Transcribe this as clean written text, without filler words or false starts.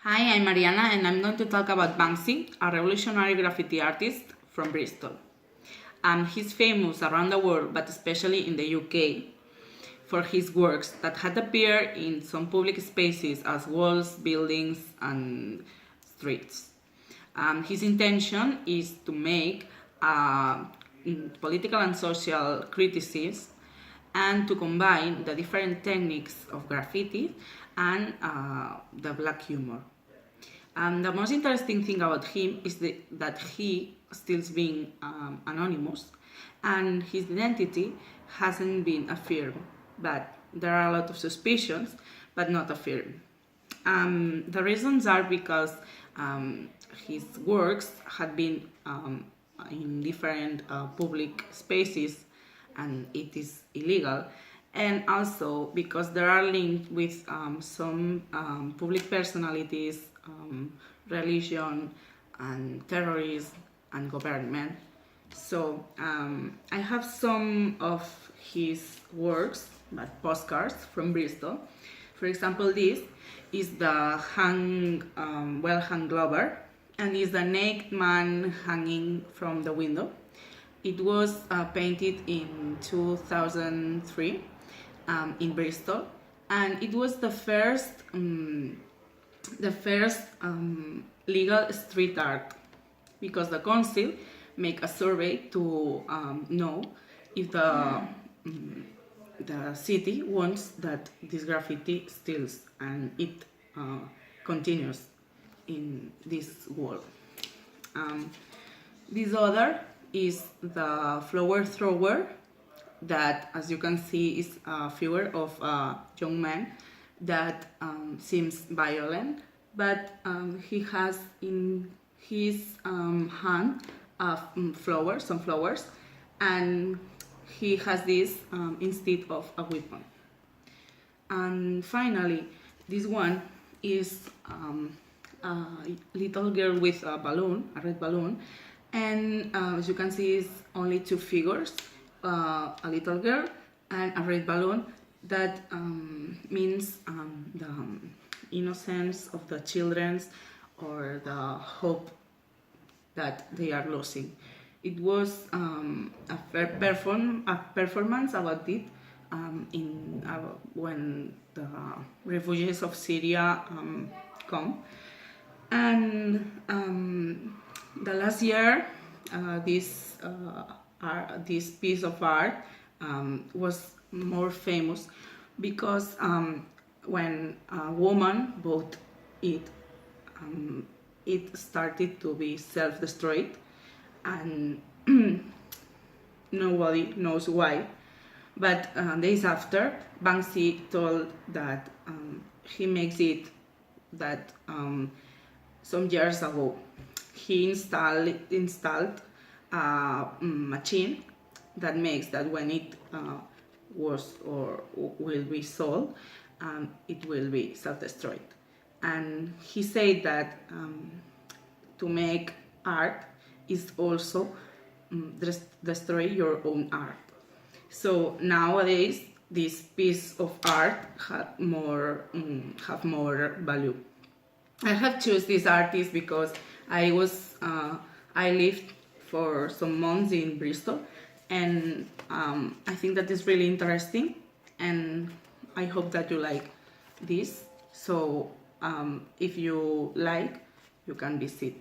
Hi, I'm Mariana and I'm going to talk about Banksy, a revolutionary graffiti artist from Bristol. He's famous around the world, but especially in the UK, for his works that had appeared in some public spaces as walls, buildings, and streets. His intention is to make political and social criticism and to combine the different techniques of graffiti and the black humor. The most interesting thing about him is that he still being anonymous and his identity hasn't been affirmed, but there are a lot of suspicions, but not affirmed. The reasons are because his works had been in different public spaces and it is illegal, and also because there are linked with some public personalities, religion, and terrorism and government. So I have some of his works, but postcards from Bristol. For example, this is the well-hung glover, and is the naked man hanging from the window. It was painted in 2003 in Bristol, and it was the first legal street art, because the council make a survey to know if the city wants that this graffiti stills and it continues in this wall. This other is the flower thrower, that, as you can see, is a figure of a young man that seems violent, but he has in his hand some flowers, and he has this instead of a weapon. And finally, this one is a little girl with a balloon, a red balloon, and as you can see, it's only two figures, a little girl and a red balloon. That means the innocence of the children, or the hope that they are losing. It was a performance about it when the refugees of Syria come. And the last year, this piece of art was more famous because when a woman bought it, it started to be self-destroyed, and nobody knows why. But days after, Banksy told that he makes it that some years ago he installed a machine that makes that when it was or will be sold, it will be self-destroyed. And he said that to make art is also destroy your own art. So nowadays this piece of art have more value. I have chosen this artist because I lived for some months in Bristol, and I think that is really interesting, and I hope that you like this. So if you like, you can visit